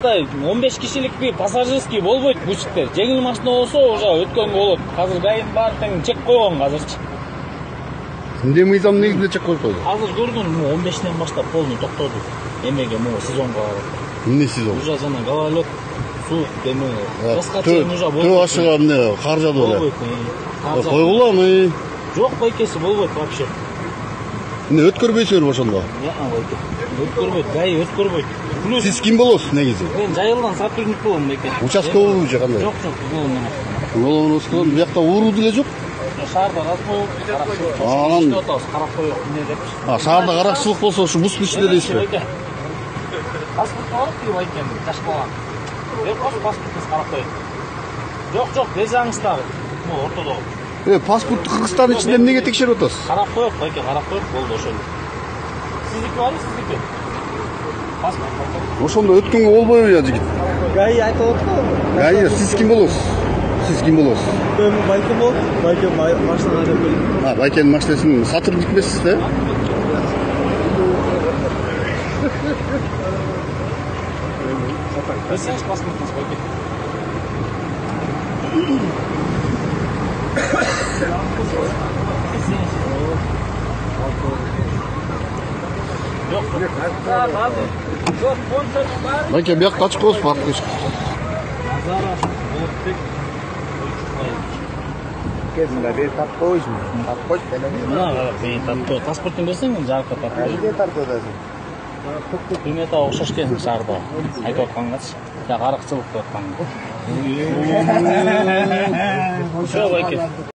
15 kişilik bir пассажирский болбойт бучиктер. Жеңил машина болсо уже өткөнгө болот. Азыр гайын баардыгын чек койгон азырчы. Эмне мыйзам негизинде чек коюп койду? Азыр көрдүң, 15-тен баштап полный токтоду. Эмеге могу сезонго барат. Эмне сезон? Уже жана гололед, суу деме. Жазга чейин уже болбойт. Төө ашыга эмне кар жаады беле? Болбойт. Койгуламы? Жок, байкеси болбойт вообще. Эмне өткөрбөйсүңөрбү ошондо? Байке. Өткөрбөйт, гай өткөрбөйт. Сиз ким болосуз негизи? Мен жайылдан сотрудник болом байке. Участковый же кандай? Жок, болом мен. Болом, биякта ууруу деле жок. Шаарда разбой анан карап коёк эмне деп. Шаарда каракчылык болсо ушу буздун ичинде дейсизби? Паспорт бар ки байкен, жашкалган. Деп кош паспортун карап коёт. Жок, безаңыз дагы. Бул ортодо. Паспортту Кыргызстандын ичинде эмнеге текшерип атасыз? Карап коёк байке, карап коёк, болду ошол. Сиздики барбы, сиздики? Паспорт. Ошондо өткөнгө болбойбу я жигит? Гай айтып атты. Гай, сиз ким болосуз? Сиз ким болосуз? Мен байке болуп, байке машина айдап келдим. Байкенин машинасынын сотрудник эмессиз да? Берсеңиз паспортуңуз байке. Байке, биякта ачык болуп паркка ичип. Кезинде бери тартып койчу. Тартып койчу делеби. Мен тартып, паспортун берсең мен жарыкка тартып. Эмне тартып атасың? Примета окшош экен шаарда. Айтып аткангачы. Каракчылык деп аткан. Ошо байке.